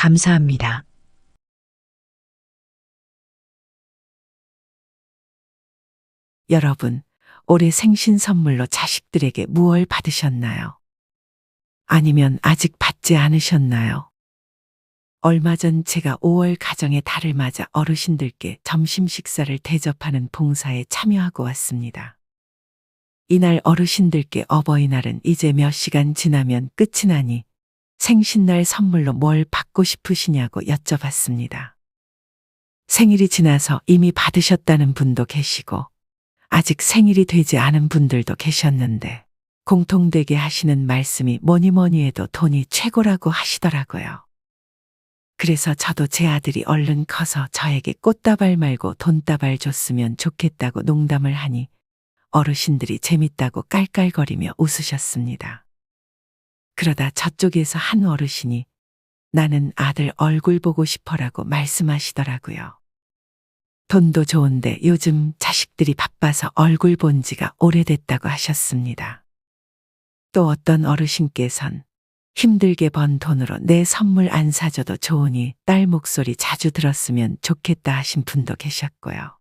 감사합니다. 여러분, 올해 생신 선물로 자식들에게 무얼 받으셨나요? 아니면 아직 받지 않으셨나요? 얼마 전 제가 5월 가정의 달을 맞아 어르신들께 점심 식사를 대접하는 봉사에 참여하고 왔습니다. 이날 어르신들께 어버이날은 이제 몇 시간 지나면 끝이 나니 생신날 선물로 뭘 받고 싶으시냐고 여쭤봤습니다. 생일이 지나서 이미 받으셨다는 분도 계시고 아직 생일이 되지 않은 분들도 계셨는데 공통되게 하시는 말씀이 뭐니 해도 돈이 최고라고 하시더라고요. 그래서 저도 제 아들이 얼른 커서 저에게 꽃다발 말고 돈다발 줬으면 좋겠다고 농담을 하니 어르신들이 재밌다고 깔깔거리며 웃으셨습니다. 그러다 저쪽에서 한 어르신이 나는 아들 얼굴 보고 싶어라고 말씀하시더라고요. 돈도 좋은데 요즘 자식들이 바빠서 얼굴 본 지가 오래됐다고 하셨습니다. 또 어떤 어르신께선 힘들게 번 돈으로 내 선물 안 사줘도 좋으니 딸 목소리 자주 들었으면 좋겠다 하신 분도 계셨고요.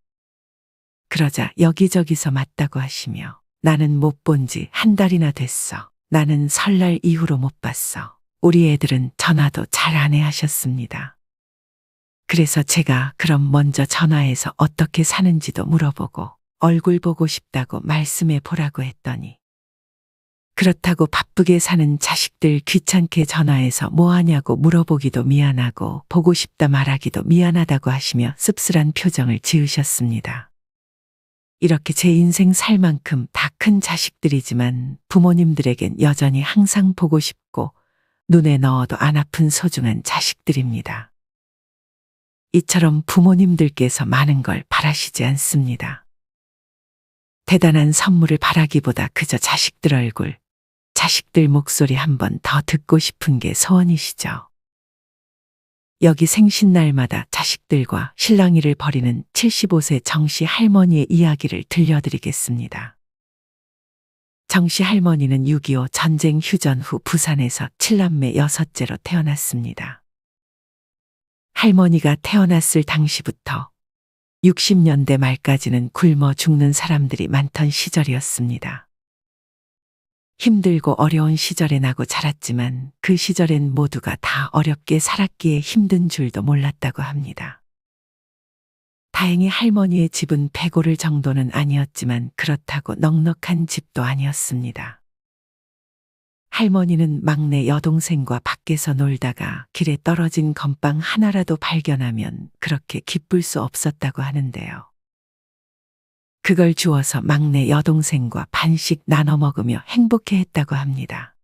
그러자 여기저기서 맞다고 하시며 나는 못 본 지 한 달이나 됐어. 나는 설날 이후로 못 봤어. 우리 애들은 전화도 잘 안 해 하셨습니다. 그래서 제가 그럼 먼저 전화해서 어떻게 사는지도 물어보고 얼굴 보고 싶다고 말씀해 보라고 했더니 그렇다고 바쁘게 사는 자식들 귀찮게 전화해서 뭐 하냐고 물어보기도 미안하고 보고 싶다 말하기도 미안하다고 하시며 씁쓸한 표정을 지으셨습니다. 이렇게 제 인생 살 만큼 다 큰 자식들이지만 부모님들에겐 여전히 항상 보고 싶고 눈에 넣어도 안 아픈 소중한 자식들입니다. 이처럼 부모님들께서 많은 걸 바라시지 않습니다. 대단한 선물을 바라기보다 그저 자식들 얼굴, 자식들 목소리 한 번 더 듣고 싶은 게 소원이시죠. 여기 생신날마다 자식들과 실랑이를 벌이는 75세 정씨 할머니의 이야기를 들려드리겠습니다. 정씨 할머니는 6.25 전쟁 휴전 후 부산에서 7남매 6째로 태어났습니다. 할머니가 태어났을 당시부터 60년대 말까지는 굶어 죽는 사람들이 많던 시절이었습니다. 힘들고 어려운 시절에 나고 자랐지만 그 시절엔 모두가 다 어렵게 살았기에 힘든 줄도 몰랐다고 합니다. 다행히 할머니의 집은 배고를 정도는 아니었지만 그렇다고 넉넉한 집도 아니었습니다. 할머니는 막내 여동생과 밖에서 놀다가 길에 떨어진 건빵 하나라도 발견하면 그렇게 기쁠 수 없었다고 하는데요. 그걸 주워서 막내 여동생과 반씩 나눠 먹으며 행복해했다고 합니다.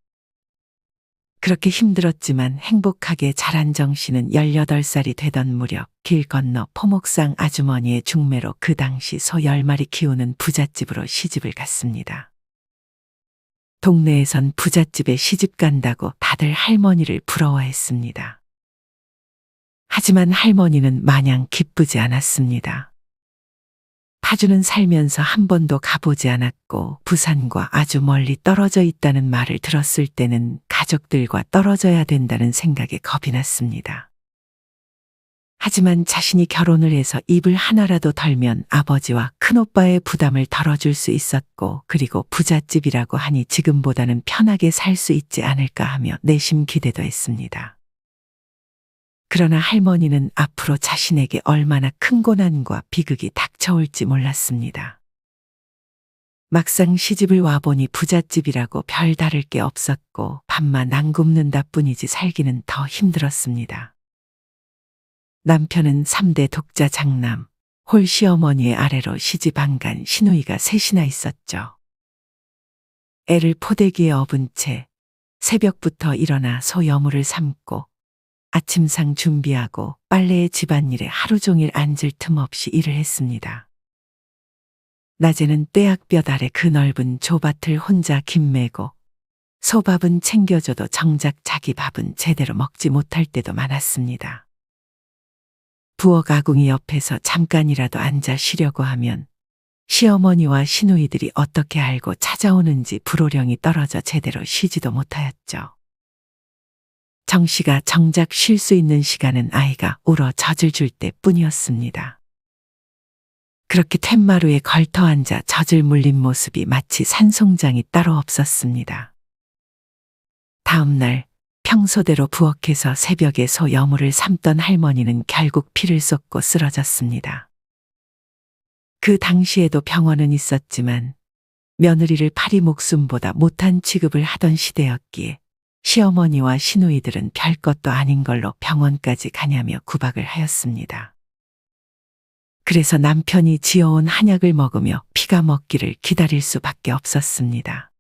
그렇게 힘들었지만 행복하게 자란 정씨는 18살이 되던 무렵 길 건너 포목상 아주머니의 중매로 그 당시 소 10마리 키우는 부잣집으로 시집을 갔습니다. 동네에선 부잣집에 시집 간다고 다들 할머니를 부러워했습니다. 하지만 할머니는 마냥 기쁘지 않았습니다. 파주는 살면서 한 번도 가보지 않았고 부산과 아주 멀리 떨어져 있다는 말을 들었을 때는 가족들과 떨어져야 된다는 생각에 겁이 났습니다. 하지만 자신이 결혼을 해서 입을 하나라도 덜면 아버지와 큰오빠의 부담을 덜어줄 수 있었고 그리고 부잣집이라고 하니 지금보다는 편하게 살 수 있지 않을까 하며 내심 기대도 했습니다. 그러나 할머니는 앞으로 자신에게 얼마나 큰 고난과 비극이 닥쳐올지 몰랐습니다. 막상 시집을 와보니 부잣집이라고 별 다를 게 없었고 밥만 안 굶는다 뿐이지 살기는 더 힘들었습니다. 남편은 3대 독자 장남, 홀 시어머니의 아래로 시집 안 간 시누이가 셋이나 있었죠. 애를 포대기에 업은 채 새벽부터 일어나 소 여물을 삶고 아침상 준비하고 빨래에 집안일에 하루 종일 앉을 틈 없이 일을 했습니다. 낮에는 떼약볕 아래 그 넓은 조밭을 혼자 김매고 소밥은 챙겨줘도 정작 자기 밥은 제대로 먹지 못할 때도 많았습니다. 부엌 아궁이 옆에서 잠깐이라도 앉아 쉬려고 하면 시어머니와 시누이들이 어떻게 알고 찾아오는지 불호령이 떨어져 제대로 쉬지도 못하였죠. 정 씨가 정작 쉴 수 있는 시간은 아이가 울어 젖을 줄 때뿐이었습니다. 그렇게 툇마루에 걸터 앉아 젖을 물린 모습이 마치 산송장이 따로 없었습니다. 다음 날 평소대로 부엌에서 새벽에 소 여물을 삶던 할머니는 결국 피를 쏟고 쓰러졌습니다. 그 당시에도 병원은 있었지만 며느리를 파리 목숨보다 못한 취급을 하던 시대였기에 시어머니와 시누이들은 별것도 아닌 걸로 병원까지 가냐며 구박을 하였습니다. 그래서 남편이 지어온 한약을 먹으며 피가 먹기를 기다릴 수밖에 없었습니다.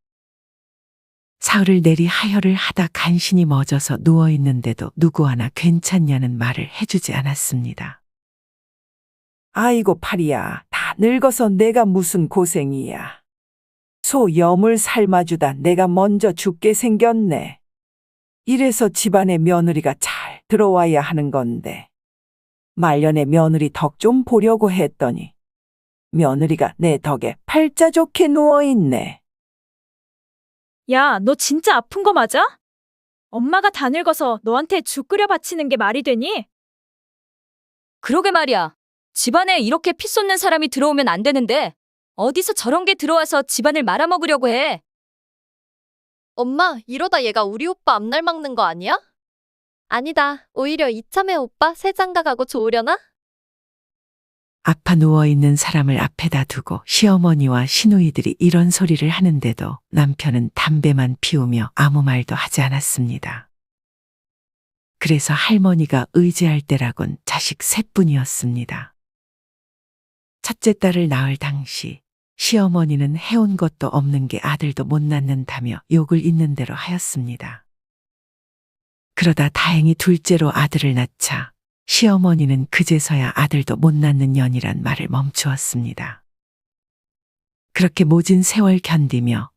사흘을 내리 하혈을 하다 간신히 멎어서 누워있는데도 누구 하나 괜찮냐는 말을 해주지 않았습니다. 아이고 파리야, 다 늙어서 내가 무슨 고생이야. 소 염을 삶아주다 내가 먼저 죽게 생겼네. 이래서 집안에 며느리가 잘 들어와야 하는 건데. 말년에 며느리 덕 좀 보려고 했더니 며느리가 내 덕에 팔자 좋게 누워있네. 야, 너 진짜 아픈 거 맞아? 엄마가 다 늙어서 너한테 죽 끓여 바치는 게 말이 되니? 그러게 말이야. 집안에 이렇게 피 쏟는 사람이 들어오면 안 되는데 어디서 저런 게 들어와서 집안을 말아먹으려고 해. 엄마, 이러다 얘가 우리 오빠 앞날 막는 거 아니야? 아니다. 오히려 이참에 오빠 새 장가가고 좋으려나? 아파 누워있는 사람을 앞에다 두고 시어머니와 시누이들이 이런 소리를 하는데도 남편은 담배만 피우며 아무 말도 하지 않았습니다. 그래서 할머니가 의지할 때라곤 자식 셋뿐이었습니다. 첫째 딸을 낳을 당시 시어머니는 해온 것도 없는 게 아들도 못 낳는다며 욕을 있는 대로 하였습니다. 그러다 다행히 둘째로 아들을 낳자 시어머니는 그제서야 아들도 못 낳는 년이란 말을 멈추었습니다. 그렇게 모진 세월 견디며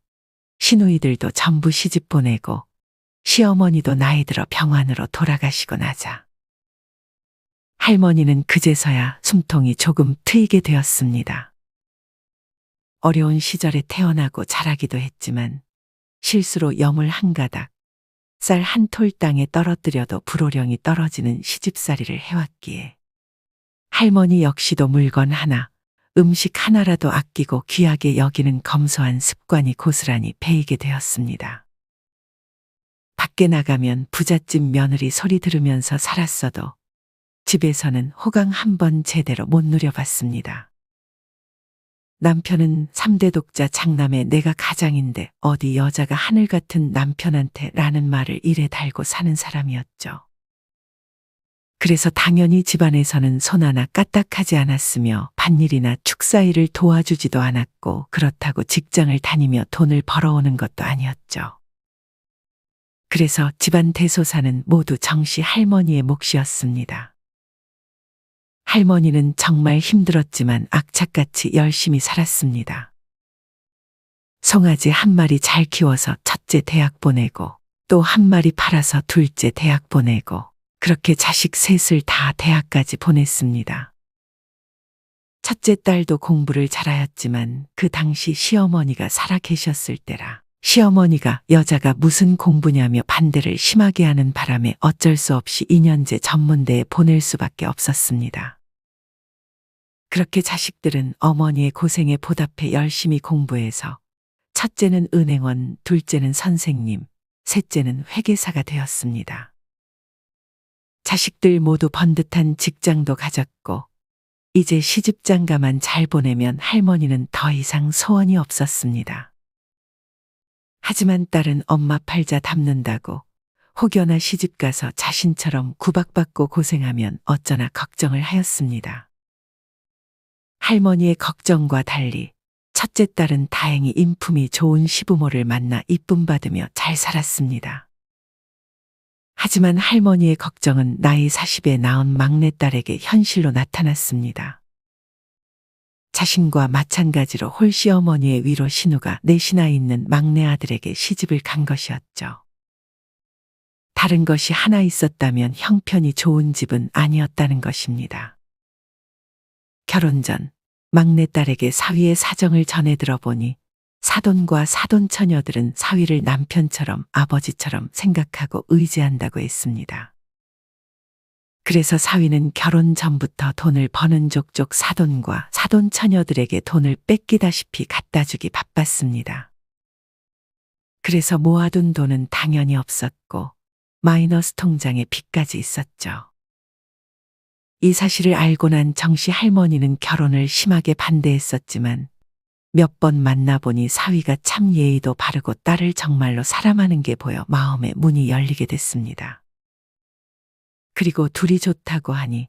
시누이들도 전부 시집 보내고 시어머니도 나이 들어 병환으로 돌아가시고 나자 할머니는 그제서야 숨통이 조금 트이게 되었습니다. 어려운 시절에 태어나고 자라기도 했지만 실수로 염을 한 가닥, 쌀 한 톨 땅에 떨어뜨려도 불호령이 떨어지는 시집살이를 해왔기에 할머니 역시도 물건 하나, 음식 하나라도 아끼고 귀하게 여기는 검소한 습관이 고스란히 배이게 되었습니다. 밖에 나가면 부잣집 며느리 소리 들으면서 살았어도 집에서는 호강 한 번 제대로 못 누려봤습니다. 남편은 3대 독자 장남의 내가 가장인데 어디 여자가 하늘 같은 남편한테 라는 말을 입에 달고 사는 사람이었죠. 그래서 당연히 집안에서는 손 하나 까딱하지 않았으며 밭일이나 축사일을 도와주지도 않았고 그렇다고 직장을 다니며 돈을 벌어오는 것도 아니었죠. 그래서 집안 대소사는 모두 정씨 할머니의 몫이었습니다. 할머니는 정말 힘들었지만 악착같이 열심히 살았습니다. 송아지 한 마리 잘 키워서 첫째 대학 보내고 또 한 마리 팔아서 둘째 대학 보내고 그렇게 자식 셋을 다 대학까지 보냈습니다. 첫째 딸도 공부를 잘하였지만 그 당시 시어머니가 살아 계셨을 때라 시어머니가 여자가 무슨 공부냐며 반대를 심하게 하는 바람에 어쩔 수 없이 2년제 전문대에 보낼 수밖에 없었습니다. 그렇게 자식들은 어머니의 고생에 보답해 열심히 공부해서 첫째는 은행원, 둘째는 선생님, 셋째는 회계사가 되었습니다. 자식들 모두 번듯한 직장도 가졌고 이제 시집장가만 잘 보내면 할머니는 더 이상 소원이 없었습니다. 하지만 딸은 엄마 팔자 담는다고 혹여나 시집가서 자신처럼 구박받고 고생하면 어쩌나 걱정을 하였습니다. 할머니의 걱정과 달리 첫째 딸은 다행히 인품이 좋은 시부모를 만나 이쁨 받으며 잘 살았습니다. 하지만 할머니의 걱정은 나이 40에 낳은 막내딸에게 현실로 나타났습니다. 자신과 마찬가지로 홀시어머니의 위로 신우가 넷이나 있는 막내 아들에게 시집을 간 것이었죠. 다른 것이 하나 있었다면 형편이 좋은 집은 아니었다는 것입니다. 결혼 전 막내딸에게 사위의 사정을 전해 들어보니 사돈과 사돈 처녀들은 사위를 남편처럼 아버지처럼 생각하고 의지한다고 했습니다. 그래서 사위는 결혼 전부터 돈을 버는 족족 사돈과 사돈 처녀들에게 돈을 뺏기다시피 갖다 주기 바빴습니다. 그래서 모아둔 돈은 당연히 없었고 마이너스 통장에 빚까지 있었죠. 이 사실을 알고 난 정씨 할머니는 결혼을 심하게 반대했었지만 몇 번 만나보니 사위가 참 예의도 바르고 딸을 정말로 사랑하는 게 보여 마음의 문이 열리게 됐습니다. 그리고 둘이 좋다고 하니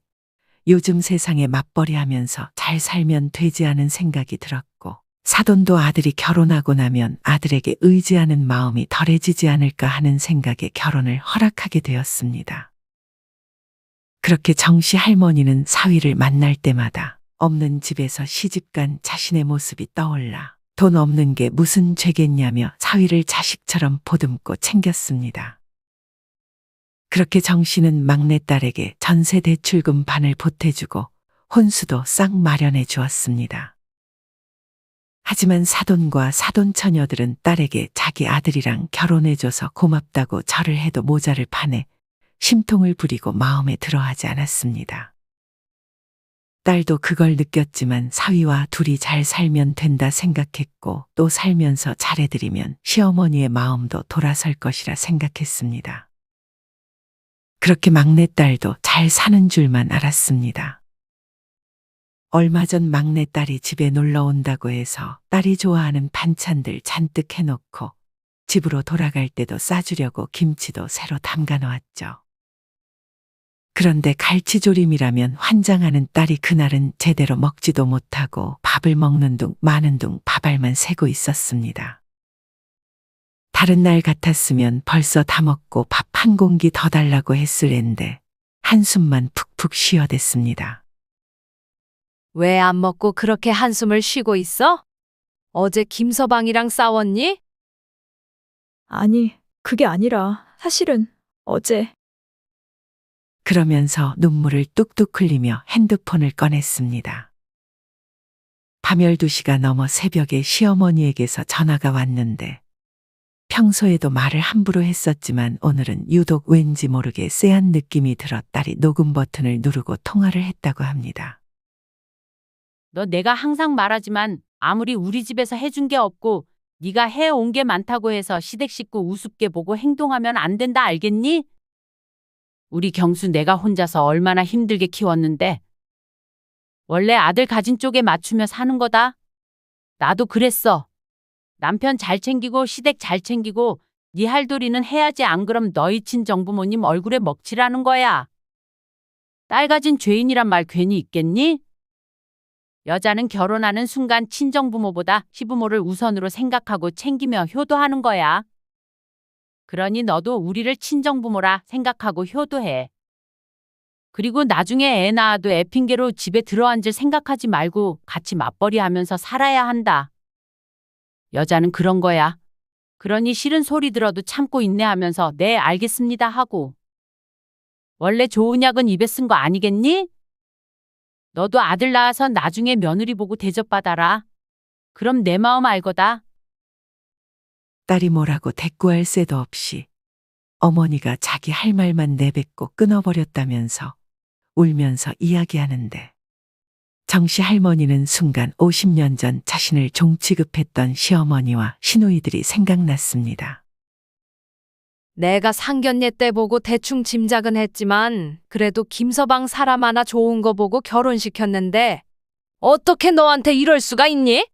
요즘 세상에 맞벌이 하면서 잘 살면 되지 않은 생각이 들었고 사돈도 아들이 결혼하고 나면 아들에게 의지하는 마음이 덜해지지 않을까 하는 생각에 결혼을 허락하게 되었습니다. 그렇게 정씨 할머니는 사위를 만날 때마다 없는 집에서 시집간 자신의 모습이 떠올라 돈 없는 게 무슨 죄겠냐며 사위를 자식처럼 보듬고 챙겼습니다. 그렇게 정씨는 막내딸에게 전세 대출금 반을 보태주고 혼수도 싹 마련해 주었습니다. 하지만 사돈과 사돈 처녀들은 딸에게 자기 아들이랑 결혼해줘서 고맙다고 절을 해도 모자를 파내 심통을 부리고 마음에 들어하지 않았습니다. 딸도 그걸 느꼈지만 사위와 둘이 잘 살면 된다 생각했고 또 살면서 잘해드리면 시어머니의 마음도 돌아설 것이라 생각했습니다. 그렇게 막내딸도 잘 사는 줄만 알았습니다. 얼마 전 막내딸이 집에 놀러 온다고 해서 딸이 좋아하는 반찬들 잔뜩 해놓고 집으로 돌아갈 때도 싸주려고 김치도 새로 담가 놓았죠. 그런데 갈치조림이라면 환장하는 딸이 그날은 제대로 먹지도 못하고 밥을 먹는 둥 마는 둥 밥알만 새고 있었습니다. 다른 날 같았으면 벌써 다 먹고 밥 한 공기 더 달라고 했을 앤데 한숨만 푹푹 쉬어댔습니다. 왜 안 먹고 그렇게 한숨을 쉬고 있어? 어제 김서방이랑 싸웠니? 아니, 그게 아니라 사실은 어제 그러면서 눈물을 뚝뚝 흘리며 핸드폰을 꺼냈습니다. 밤 12시가 넘어 새벽에 시어머니에게서 전화가 왔는데 평소에도 말을 함부로 했었지만 오늘은 유독 왠지 모르게 쎄한 느낌이 들어 딸이 녹음 버튼을 누르고 통화를 했다고 합니다. 너 내가 항상 말하지만 아무리 우리 집에서 해준 게 없고 네가 해온 게 많다고 해서 시댁 식구 우습게 보고 행동하면 안 된다 알겠니? 우리 경수 내가 혼자서 얼마나 힘들게 키웠는데 원래 아들 가진 쪽에 맞추며 사는 거다. 나도 그랬어. 남편 잘 챙기고 시댁 잘 챙기고 네 할도리는 해야지 안 그럼 너희 친정부모님 얼굴에 먹칠하는 거야. 딸 가진 죄인이란 말 괜히 있겠니? 여자는 결혼하는 순간 친정부모보다 시부모를 우선으로 생각하고 챙기며 효도하는 거야. 그러니 너도 우리를 친정부모라 생각하고 효도해. 그리고 나중에 애 낳아도 애 핑계로 집에 들어앉을 생각하지 말고 같이 맞벌이 하면서 살아야 한다. 여자는 그런 거야. 그러니 싫은 소리 들어도 참고 인내하면서 네 알겠습니다 하고. 원래 좋은 약은 입에 쓴 거 아니겠니? 너도 아들 낳아서 나중에 며느리 보고 대접받아라. 그럼 내 마음 알거다. 딸이 뭐라고 대꾸할 새도 없이 어머니가 자기 할 말만 내뱉고 끊어버렸다면서 울면서 이야기하는데 정씨 할머니는 순간 50년 전 자신을 종 취급했던 시어머니와 시누이들이 생각났습니다. 내가 상견례 때 보고 대충 짐작은 했지만 그래도 김서방 사람 하나 좋은 거 보고 결혼시켰는데 어떻게 너한테 이럴 수가 있니?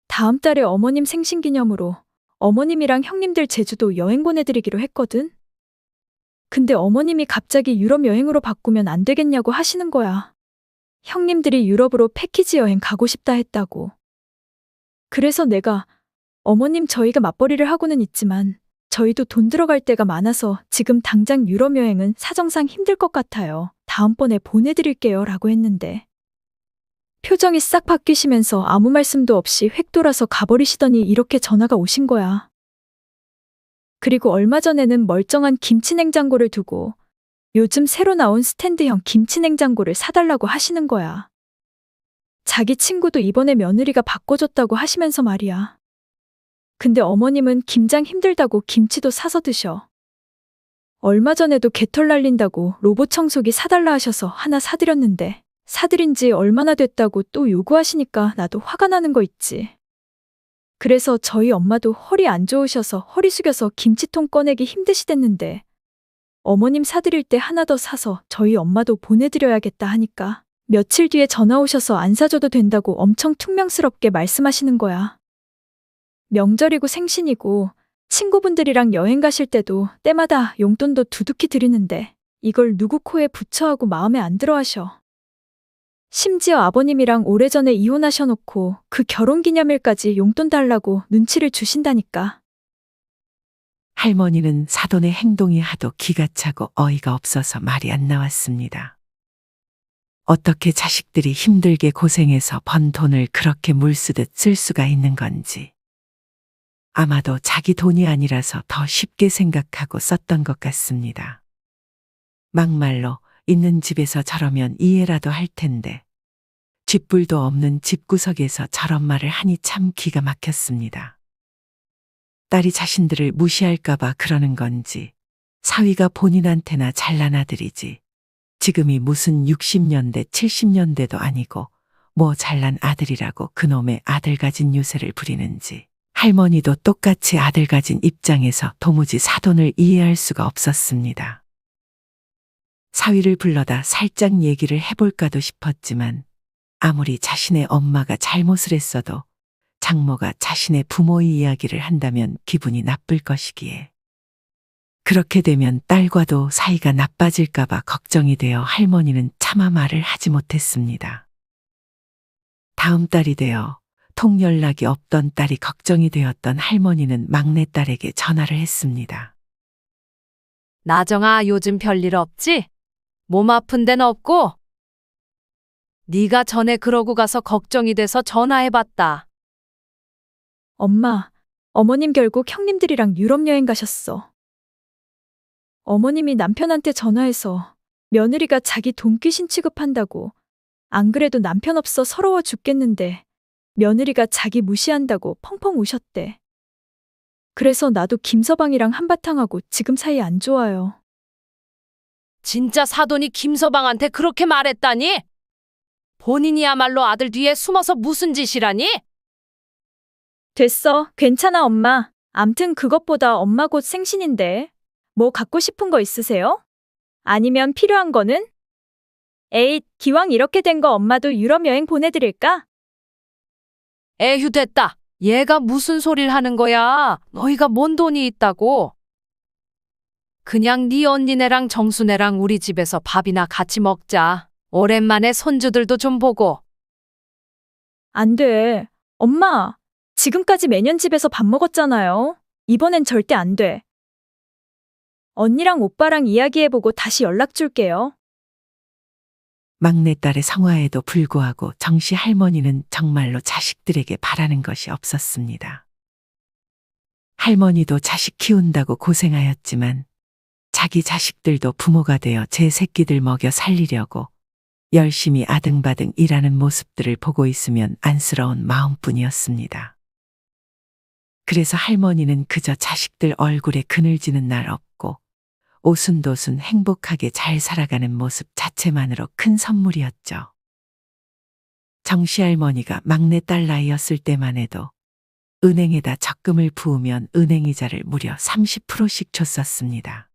다음 달에 어머님 생신기념으로 어머님이랑 형님들 제주도 여행 보내드리기로 했거든. 근데 어머님이 갑자기 유럽 여행으로 바꾸면 안 되겠냐고 하시는 거야. 형님들이 유럽으로 패키지 여행 가고 싶다 했다고. 그래서 내가 어머님 저희가 맞벌이를 하고는 있지만 저희도 돈 들어갈 때가 많아서 지금 당장 유럽 여행은 사정상 힘들 것 같아요. 다음번에 보내드릴게요 라고 했는데 표정이 싹 바뀌시면서 아무 말씀도 없이 획 돌아서 가버리시더니 이렇게 전화가 오신 거야. 그리고 얼마 전에는 멀쩡한 김치냉장고를 두고 요즘 새로 나온 스탠드형 김치냉장고를 사달라고 하시는 거야. 자기 친구도 이번에 며느리가 바꿔줬다고 하시면서 말이야. 근데 어머님은 김장 힘들다고 김치도 사서 드셔. 얼마 전에도 개털 날린다고 로봇 청소기 사달라 하셔서 하나 사드렸는데 사드린 지 얼마나 됐다고 또 요구하시니까 나도 화가 나는 거 있지. 그래서 저희 엄마도 허리 안 좋으셔서 허리 숙여서 김치통 꺼내기 힘드시댔는데 어머님 사드릴 때 하나 더 사서 저희 엄마도 보내드려야겠다 하니까 며칠 뒤에 전화 오셔서 안 사줘도 된다고 엄청 퉁명스럽게 말씀하시는 거야. 명절이고 생신이고 친구분들이랑 여행 가실 때도 때마다 용돈도 두둑히 드리는데 이걸 누구 코에 붙여하고 마음에 안 들어 하셔. 심지어 아버님이랑 오래전에 이혼하셔놓고 그 결혼기념일까지 용돈 달라고 눈치를 주신다니까. 할머니는 사돈의 행동이 하도 기가 차고 어이가 없어서 말이 안 나왔습니다. 어떻게 자식들이 힘들게 고생해서 번 돈을 그렇게 물쓰듯 쓸 수가 있는 건지. 아마도 자기 돈이 아니라서 더 쉽게 생각하고 썼던 것 같습니다. 막말로 있는 집에서 저러면 이해라도 할 텐데 쥐뿔도 없는 집구석에서 저런 말을 하니 참 기가 막혔습니다. 딸이 자신들을 무시할까봐 그러는 건지 사위가 본인한테나 잘난 아들이지 지금이 무슨 60년대 70년대도 아니고 뭐 잘난 아들이라고 그놈의 아들 가진 유세를 부리는지 할머니도 똑같이 아들 가진 입장에서 도무지 사돈을 이해할 수가 없었습니다. 사위를 불러다 살짝 얘기를 해볼까도 싶었지만 아무리 자신의 엄마가 잘못을 했어도 장모가 자신의 부모의 이야기를 한다면 기분이 나쁠 것이기에 그렇게 되면 딸과도 사이가 나빠질까봐 걱정이 되어 할머니는 차마 말을 하지 못했습니다. 다음 달이 되어 통연락이 없던 딸이 걱정이 되었던 할머니는 막내딸에게 전화를 했습니다. 나정아, 요즘 별일 없지? 몸 아픈 데는 없고? 네가 전에 그러고 가서 걱정이 돼서 전화해봤다. 엄마, 어머님 결국 형님들이랑 유럽 여행 가셨어. 어머님이 남편한테 전화해서 며느리가 자기 돈귀신 취급한다고 안 그래도 남편 없어 서러워 죽겠는데 며느리가 자기 무시한다고 펑펑 우셨대. 그래서 나도 김서방이랑 한바탕하고 지금 사이 안 좋아요. 진짜 사돈이 김서방한테 그렇게 말했다니? 본인이야말로 아들 뒤에 숨어서 무슨 짓이라니? 됐어. 괜찮아, 엄마. 암튼 그것보다 엄마 곧 생신인데 뭐 갖고 싶은 거 있으세요? 아니면 필요한 거는? 에잇, 기왕 이렇게 된 거 엄마도 유럽 여행 보내드릴까? 에휴, 됐다. 얘가 무슨 소리를 하는 거야? 너희가 뭔 돈이 있다고? 그냥 네 언니네랑 정수네랑 우리 집에서 밥이나 같이 먹자. 오랜만에 손주들도 좀 보고. 안 돼. 엄마, 지금까지 매년 집에서 밥 먹었잖아요. 이번엔 절대 안 돼. 언니랑 오빠랑 이야기해보고 다시 연락 줄게요. 막내딸의 성화에도 불구하고 정씨 할머니는 정말로 자식들에게 바라는 것이 없었습니다. 할머니도 자식 키운다고 고생하였지만 자기 자식들도 부모가 되어 제 새끼들 먹여 살리려고 열심히 아등바등 일하는 모습들을 보고 있으면 안쓰러운 마음뿐이었습니다. 그래서 할머니는 그저 자식들 얼굴에 그늘지는 날 없고 오순도순 행복하게 잘 살아가는 모습 자체만으로 큰 선물이었죠. 정씨 할머니가 막내딸 나이였을 때만 해도 은행에다 적금을 부으면 은행이자를 무려 30%씩 줬었습니다.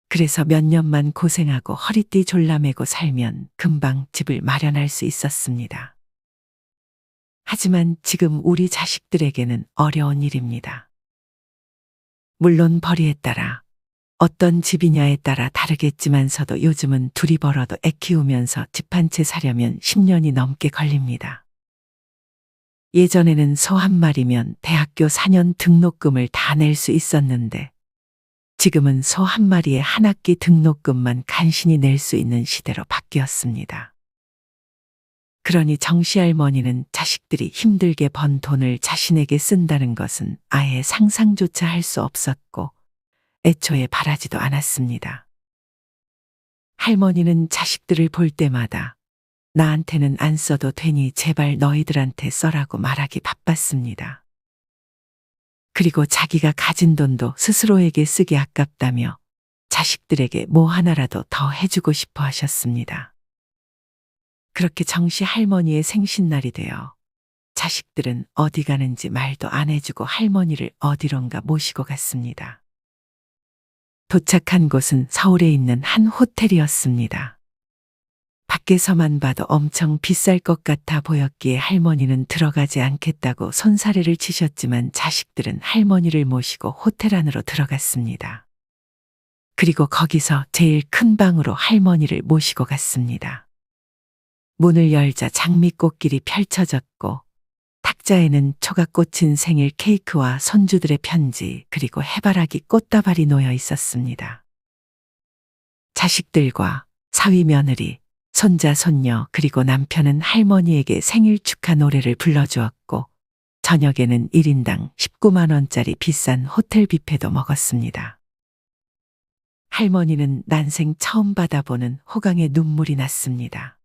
그래서 몇 년만 고생하고 허리띠 졸라매고 살면 금방 집을 마련할 수 있었습니다. 하지만 지금 우리 자식들에게는 어려운 일입니다. 물론 벌이에 따라 어떤 집이냐에 따라 다르겠지만서도 요즘은 둘이 벌어도 애 키우면서 집 한 채 사려면 10년이 넘게 걸립니다. 예전에는 소 한 마리면 대학교 4년 등록금을 다 낼 수 있었는데 지금은 소 한 마리에 한 학기 등록금만 간신히 낼 수 있는 시대로 바뀌었습니다. 그러니 정씨 할머니는 자식들이 힘들게 번 돈을 자신에게 쓴다는 것은 아예 상상조차 할 수 없었고 애초에 바라지도 않았습니다. 할머니는 자식들을 볼 때마다 나한테는 안 써도 되니 제발 너희들한테 써라고 말하기 바빴습니다. 그리고 자기가 가진 돈도 스스로에게 쓰기 아깝다며 자식들에게 뭐 하나라도 더 해주고 싶어 하셨습니다. 그렇게 정씨 할머니의 생신날이 되어 자식들은 어디 가는지 말도 안 해주고 할머니를 어디론가 모시고 갔습니다. 도착한 곳은 서울에 있는 한 호텔이었습니다. 밖에서만 봐도 엄청 비쌀 것 같아 보였기에 할머니는 들어가지 않겠다고 손사래를 치셨지만 자식들은 할머니를 모시고 호텔 안으로 들어갔습니다. 그리고 거기서 제일 큰 방으로 할머니를 모시고 갔습니다. 문을 열자 장미꽃길이 펼쳐졌고 탁자에는 초가 꽂힌 생일 케이크와 손주들의 편지 그리고 해바라기 꽃다발이 놓여 있었습니다. 자식들과 사위 며느리, 손자, 손녀 그리고 남편은 할머니에게 생일 축하 노래를 불러주었고 저녁에는 1인당 19만 원짜리 비싼 호텔 뷔페도 먹었습니다. 할머니는 난생 처음 받아보는 호강에 눈물이 났습니다.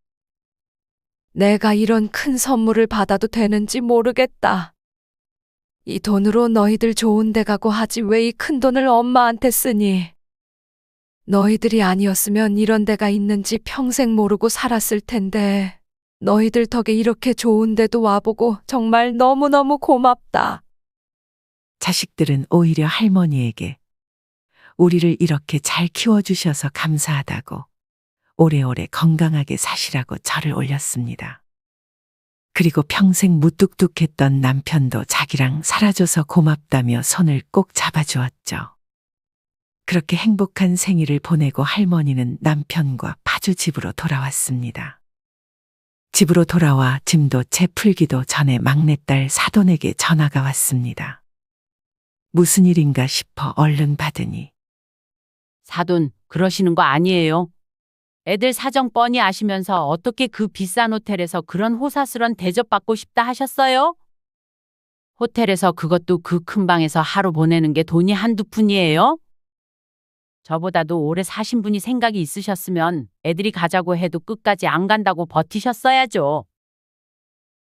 내가 이런 큰 선물을 받아도 되는지 모르겠다. 이 돈으로 너희들 좋은 데 가고 하지 왜 이 큰 돈을 엄마한테 쓰니? 너희들이 아니었으면 이런 데가 있는지 평생 모르고 살았을 텐데 너희들 덕에 이렇게 좋은 데도 와보고 정말 너무너무 고맙다. 자식들은 오히려 할머니에게 우리를 이렇게 잘 키워주셔서 감사하다고 오래오래 건강하게 사시라고 절을 올렸습니다. 그리고 평생 무뚝뚝했던 남편도 자기랑 살아줘서 고맙다며 손을 꼭 잡아주었죠. 그렇게 행복한 생일을 보내고 할머니는 남편과 파주 집으로 돌아왔습니다. 집으로 돌아와 짐도 채 풀기도 전에 막내딸 사돈에게 전화가 왔습니다. 무슨 일인가 싶어 얼른 받으니 사돈, 그러시는 거 아니에요. 애들 사정 뻔히 아시면서 어떻게 그 비싼 호텔에서 그런 호사스런 대접받고 싶다 하셨어요? 호텔에서 그것도 그 큰 방에서 하루 보내는 게 돈이 한두 푼이에요? 저보다도 오래 사신 분이 생각이 있으셨으면 애들이 가자고 해도 끝까지 안 간다고 버티셨어야죠.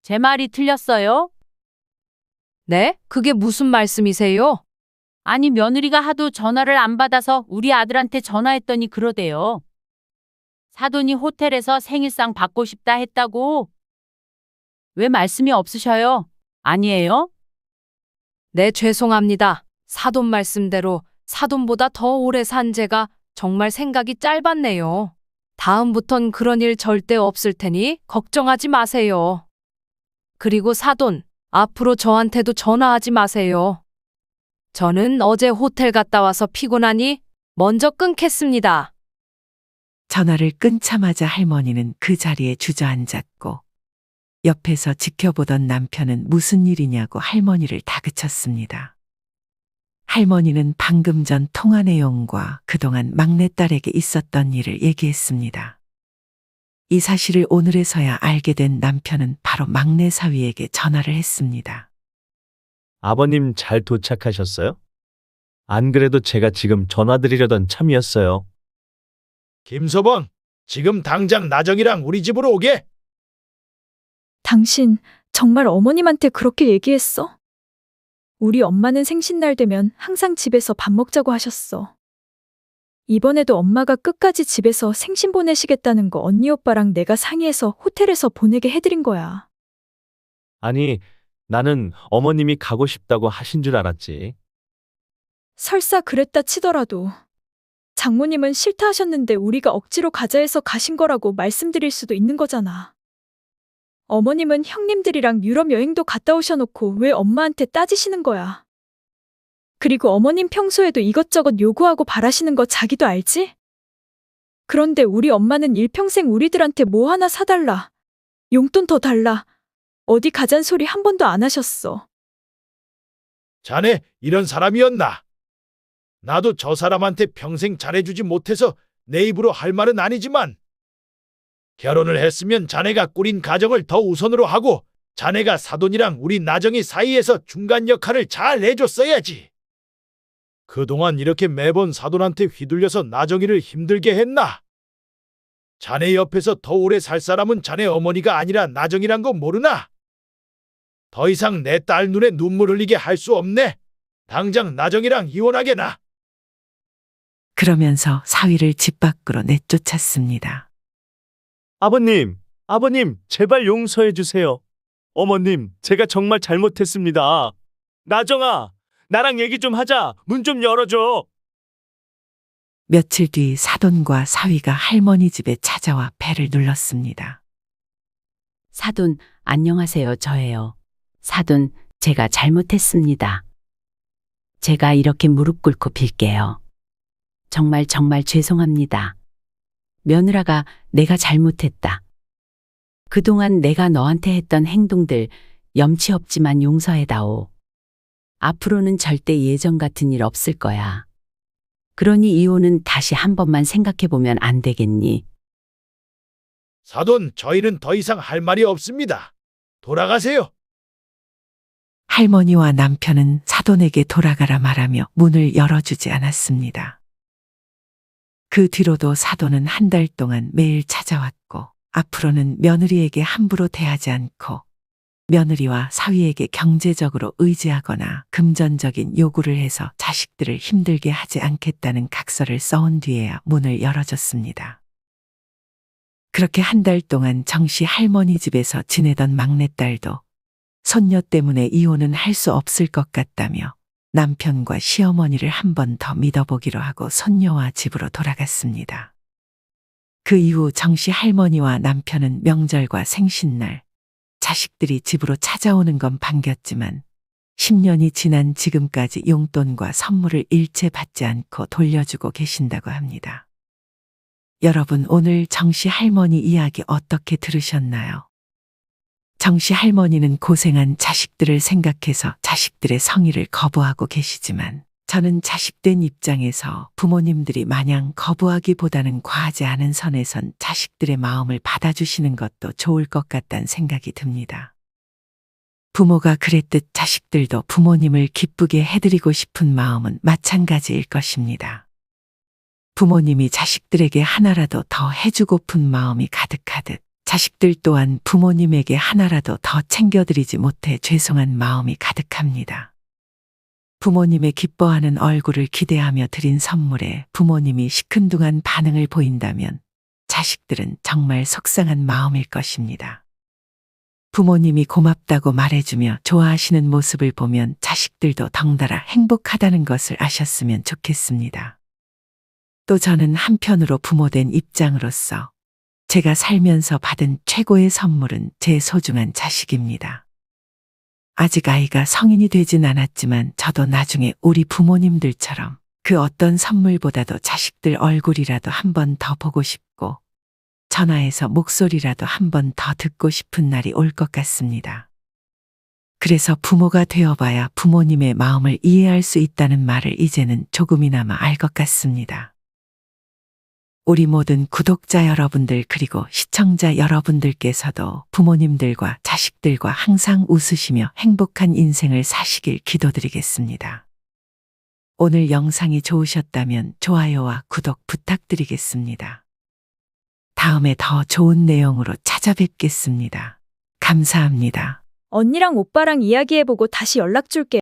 제 말이 틀렸어요? 네? 그게 무슨 말씀이세요? 아니, 며느리가 하도 전화를 안 받아서 우리 아들한테 전화했더니 그러대요. 사돈이 호텔에서 생일상 받고 싶다 했다고. 왜 말씀이 없으셔요? 아니에요? 네, 죄송합니다. 사돈 말씀대로 사돈보다 더 오래 산 제가 정말 생각이 짧았네요. 다음부턴 그런 일 절대 없을 테니 걱정하지 마세요. 그리고 사돈, 앞으로 저한테도 전화하지 마세요. 저는 어제 호텔 갔다 와서 피곤하니 먼저 끊겠습니다. 전화를 끊자마자 할머니는 그 자리에 주저앉았고 옆에서 지켜보던 남편은 무슨 일이냐고 할머니를 다그쳤습니다. 할머니는 방금 전 통화 내용과 그동안 막내딸에게 있었던 일을 얘기했습니다. 이 사실을 오늘에서야 알게 된 남편은 바로 막내 사위에게 전화를 했습니다. 아버님 잘 도착하셨어요? 안 그래도 제가 지금 전화드리려던 참이었어요. 김서방, 지금 당장 나정이랑 우리 집으로 오게. 당신 정말 어머님한테 그렇게 얘기했어? 우리 엄마는 생신날 되면 항상 집에서 밥 먹자고 하셨어. 이번에도 엄마가 끝까지 집에서 생신 보내시겠다는 거 언니 오빠랑 내가 상의해서 호텔에서 보내게 해드린 거야. 아니, 나는 어머님이 가고 싶다고 하신 줄 알았지. 설사 그랬다 치더라도 장모님은 싫다 하셨는데 우리가 억지로 가자 해서 가신 거라고 말씀드릴 수도 있는 거잖아. 어머님은 형님들이랑 유럽 여행도 갔다 오셔놓고 왜 엄마한테 따지시는 거야? 그리고 어머님 평소에도 이것저것 요구하고 바라시는 거 자기도 알지? 그런데 우리 엄마는 일평생 우리들한테 뭐 하나 사달라, 용돈 더 달라, 어디 가잔 소리 한 번도 안 하셨어. 자네 이런 사람이었나? 나도 저 사람한테 평생 잘해주지 못해서 내 입으로 할 말은 아니지만 결혼을 했으면 자네가 꾸린 가정을 더 우선으로 하고 자네가 사돈이랑 우리 나정이 사이에서 중간 역할을 잘 해줬어야지. 그동안 이렇게 매번 사돈한테 휘둘려서 나정이를 힘들게 했나? 자네 옆에서 더 오래 살 사람은 자네 어머니가 아니라 나정이란 거 모르나? 더 이상 내 딸 눈에 눈물 흘리게 할 수 없네. 당장 나정이랑 이혼하게나. 그러면서 사위를 집 밖으로 내쫓았습니다. 아버님, 제발 용서해 주세요. 어머님, 제가 정말 잘못했습니다. 나정아, 나랑 얘기 좀 하자. 문 좀 열어줘. 며칠 뒤 사돈과 사위가 할머니 집에 찾아와 배를 눌렀습니다. 사돈, 안녕하세요. 저예요. 사돈, 제가 잘못했습니다. 제가 이렇게 무릎 꿇고 빌게요. 정말 죄송합니다. 며느라가 내가 잘못했다. 그동안 내가 너한테 했던 행동들 염치 없지만 용서해다오. 앞으로는 절대 예전 같은 일 없을 거야. 그러니 이혼은 다시 한 번만 생각해보면 안 되겠니? 사돈, 저희는 더 이상 할 말이 없습니다. 돌아가세요. 할머니와 남편은 사돈에게 돌아가라 말하며 문을 열어주지 않았습니다. 그 뒤로도 사돈은 한 달 동안 매일 찾아왔고 앞으로는 며느리에게 함부로 대하지 않고 며느리와 사위에게 경제적으로 의지하거나 금전적인 요구를 해서 자식들을 힘들게 하지 않겠다는 각서를 써온 뒤에야 문을 열어줬습니다. 그렇게 한 달 동안 정씨 할머니 집에서 지내던 막내딸도 손녀 때문에 이혼은 할 수 없을 것 같다며 남편과 시어머니를 한 번 더 믿어보기로 하고 손녀와 집으로 돌아갔습니다. 그 이후 정씨 할머니와 남편은 명절과 생신날 자식들이 집으로 찾아오는 건 반겼지만 10년이 지난 지금까지 용돈과 선물을 일체 받지 않고 돌려주고 계신다고 합니다. 여러분, 오늘 정씨 할머니 이야기 어떻게 들으셨나요? 정씨 할머니는 고생한 자식들을 생각해서 자식들의 성의를 거부하고 계시지만 저는 자식된 입장에서 부모님들이 마냥 거부하기보다는 과하지 않은 선에선 자식들의 마음을 받아주시는 것도 좋을 것 같다는 생각이 듭니다. 부모가 그랬듯 자식들도 부모님을 기쁘게 해드리고 싶은 마음은 마찬가지일 것입니다. 부모님이 자식들에게 하나라도 더 해주고픈 마음이 가득하듯 자식들 또한 부모님에게 하나라도 더 챙겨드리지 못해 죄송한 마음이 가득합니다. 부모님의 기뻐하는 얼굴을 기대하며 드린 선물에 부모님이 시큰둥한 반응을 보인다면 자식들은 정말 속상한 마음일 것입니다. 부모님이 고맙다고 말해주며 좋아하시는 모습을 보면 자식들도 덩달아 행복하다는 것을 아셨으면 좋겠습니다. 또 저는 한편으로 부모된 입장으로서 제가 살면서 받은 최고의 선물은 제 소중한 자식입니다. 아직 아이가 성인이 되진 않았지만 저도 나중에 우리 부모님들처럼 그 어떤 선물보다도 자식들 얼굴이라도 한 번 더 보고 싶고 전화해서 목소리라도 한 번 더 듣고 싶은 날이 올 것 같습니다. 그래서 부모가 되어봐야 부모님의 마음을 이해할 수 있다는 말을 이제는 조금이나마 알 것 같습니다. 우리 모든 구독자 여러분들 그리고 시청자 여러분들께서도 부모님들과 자식들과 항상 웃으시며 행복한 인생을 사시길 기도드리겠습니다. 오늘 영상이 좋으셨다면 좋아요와 구독 부탁드리겠습니다. 다음에 더 좋은 내용으로 찾아뵙겠습니다. 감사합니다. 언니랑 오빠랑 이야기해보고 다시 연락 줄게.